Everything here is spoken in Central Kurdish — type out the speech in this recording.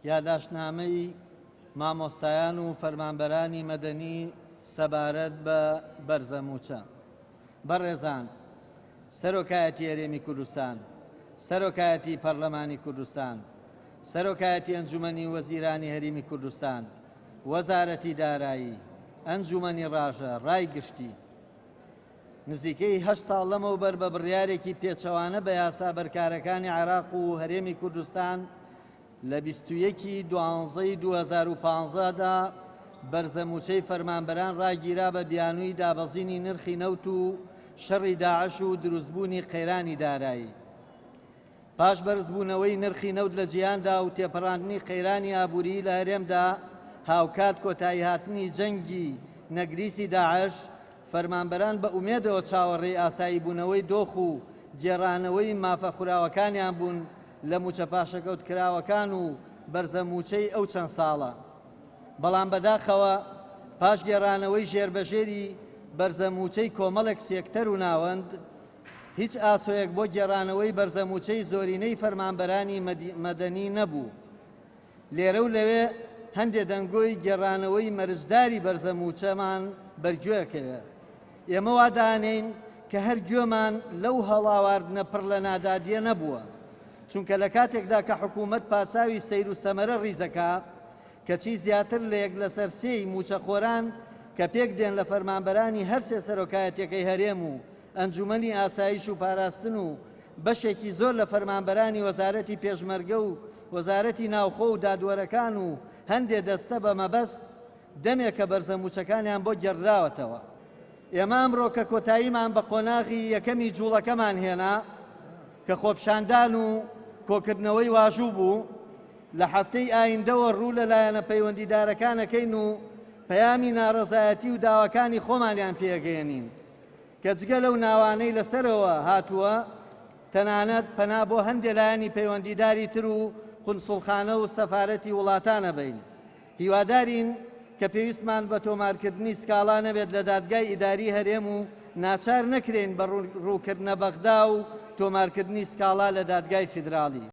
یادداشتنامەی مامۆستایان و فەرمانبەرانی مەدەنی سەبارەت بە بەرزەموچە. بەڕێزان، سەرۆکایەتی هەرێمی کوردستان، سەرۆکایەتی پەرلەمانی کوردستان، سەرۆکایەتی ئەنجومەنی وەزیرانی هەرێمی کوردستان، وەزارەتی دارایی، ئەنجومەنی ڕاژە، ڕای گشتی، نزیکەی 8 ساڵ لەمەوبەر بە بڕیارێکی پێچەوانە بە یاسا بەرکارەکانی عێراق و هەرێمی کوردستان لە 21/12/2015دا بەرزەموچەی فەرمانبەران ڕاگیرا بە بیانووی دابەزینی نرخی نەوت و شەڕی داعش و دروستبوونی قەیرانی دارایی. پاش بەرزبوونەوەی نرخی نەوت لە جیهاندا و تێپەڕاندنی قەیرانی ئابووری لە هەرێمدا هاوکات کۆتایی هاتنی جەنگی نەگریسی داعش، فەرمانبەران بە ئومێدەوە چاوەڕێی ئاسایی بوونەوەی دۆخ و گێڕانەوەی مافە خوراوەکانیان بوون لە موچە پاشەکەوتکراوەکان و بەرزەموچەی ئەو چەند ساڵە. بەڵام بەداخەوە پاش گێڕانەوەی ژێربەژێری بەرزەموچەی کۆمەڵێک سێکتەر و ناوەند، هیچ ئاسۆیەک بۆ گێڕانەوەی بەرزەموچەی زۆرینەی فەرمانبەرانی مەدەنی نەبوو. لێرە و لەوێ هەندێک دەنگۆی گێڕانەوەی مەرجداری بەرزەموچەمان بەرگوێکەوێ. ئێمە وادانین کە هەر گوێمان لەو هەڵاواردنە پڕ لە نادادیە نەبووە، چونکە لە کاتێکدا کە حکوومەت پاساوی سەیر و سەمەرە ڕیزەکە کەچی زیاتر لە یەک لەسەر سێی موچەخۆران کە پێک دێن لە فەرمانبەرانی هەر سێ سەرۆکایەتیەکەی هەرێم و ئەنجومەنی ئاسایش و پاراستن و بەشێکی زۆر لە فەرمانبەرانی وەزارەتی پێشمەرگە و وەزارەتی ناوخۆ و دادوەرەکان و هەندێک دەستە بە مەبەست دەمێک کە بەرزەموچەکانیان بۆ گێڕراوەتەوە. ئێمە ئەمڕۆ کە کۆتاییمان بە قۆناغی یەکەمی جوڵەکەمان هێنا کە خۆپشاندان و کۆکردنەوەی واژوو بوو، لە هەفتەی ئایندەوە ڕوو لەلایەنە پەیوەندیدارەکانەکەین و پەیامی ناڕەزایەتی و داواکانی خۆمانیان پێگەێنین کە جگە لەو ناوانەی لەسەرەوە هاتووە تەنانەت پەنا بۆ هەندێک لایەنی پەیوەندیداری تر و قونسوڵخانە و سەفارەتی وڵاتانە بین. هیوادارین کە پێویستمان بە تۆمارکردنی سکاڵا نەبێت لە دادگای ئیداری هەرێم و ناچار نەکرێن بە ڕووکردنە بەغدا و تۆمارکردنی سکاڵا لە دادگای فیدراڵی.